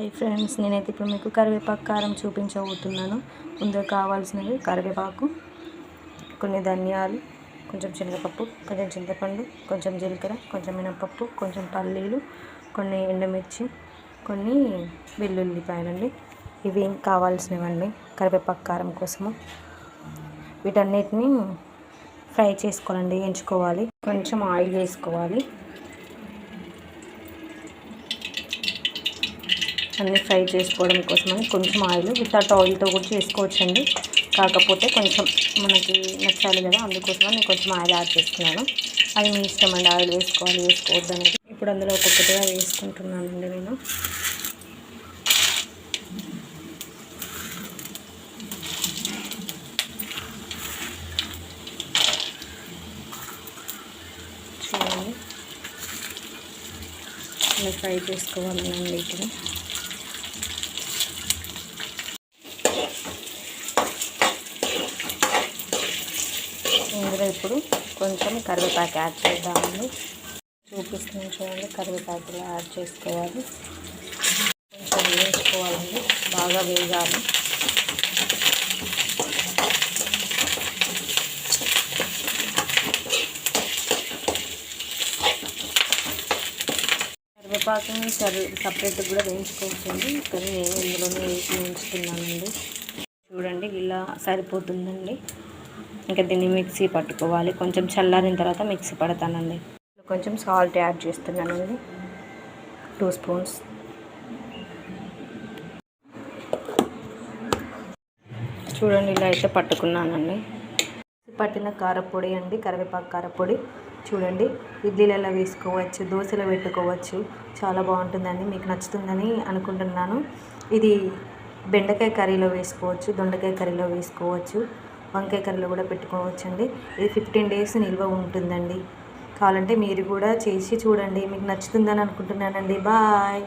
Hi friends, నేనైతే ఇప్పుడు మీకు కరివేపాకు కారం చూపించబోతున్నాను. ముందుగా కావాల్సినవి కరివేపాకు, కొన్ని ధనియాలు, కొంచెం శనగపప్పు, కొంచెం చింతపండు, కొంచెం జీలకర్ర, కొంచెం మినపప్పు, కొంచెం పల్లీలు, కొన్ని ఎండుమిర్చి, కొన్ని వెల్లుల్లిపాయలండి. ఇవి కావాల్సినవండి కరివేపాకు కారం కోసము. వీటన్నిటిని ఫ్రై చేసుకోవాలండి, వేయించుకోవాలి. కొంచెం ఆయిల్ వేసుకోవాలి. అన్నీ ఫ్రై చేసుకోవడం కోసమని కొంచెం ఆయిల్, వితౌట్ ఆయిల్తో కూడా చేసుకోవచ్చండి. కాకపోతే కొంచెం మనకి నచ్చాలి కదా, అందుకోసమని నేను కొంచెం ఆయిల్ యాడ్ చేస్తున్నాను. అది మీ ఇష్టం అండి, ఆయిల్ వేసుకోవాలి వేసుకోవద్దు అనేది. ఇప్పుడు అందులో ఒక్కొక్కటిగా వేసుకుంటున్నానండి నేను. చూడండి, ఇలా ఫ్రై చేసుకోవాలండి వీటిని. ఇందులో ఇప్పుడు కొంచెం కరివేపాకు యాడ్ చేద్దామండి. చూపిస్తున్నాను చూడండి, కరివేపాకులు యాడ్ చేసుకోవాలి. కొంచెం వేయించుకోవాలండి, బాగా వేగాలి. కరివేపాకుని సపరేట్గా కూడా వేయించుకోవచ్చండి, కానీ నేను ఇందులోనే వేయించుతున్నానండి. చూడండి, ఇలా సరిపోతుందండి. ఇంకా దీన్ని మిక్సీ పట్టుకోవాలి. కొంచెం చల్లారిన తర్వాత మిక్సీ పడతానండి. కొంచెం సాల్ట్ యాడ్ చేస్తున్నానండి, 2 స్పూన్స్. చూడండి, ఇలా అయితే పట్టుకున్నానండి. పట్టిన కారపొడి అండి, కరివేపాకు కారపొడి. చూడండి, ఇడ్లీలలో వేసుకోవచ్చు, దోశలో పెట్టుకోవచ్చు. చాలా బాగుంటుందండి, మీకు నచ్చుతుందని అనుకుంటున్నాను. ఇది బెండకాయ కర్రీలో వేసుకోవచ్చు, దొండకాయ కర్రీలో వేసుకోవచ్చు, వంకాయ కర్రీలో కూడా పెట్టుకోవచ్చండి. ఇది 15 days నిల్వ ఉంటుందండి. కావాలంటే మీరు కూడా చేసి చూడండి, మీకు నచ్చుతుందని అనుకుంటున్నానండి. బాయ్.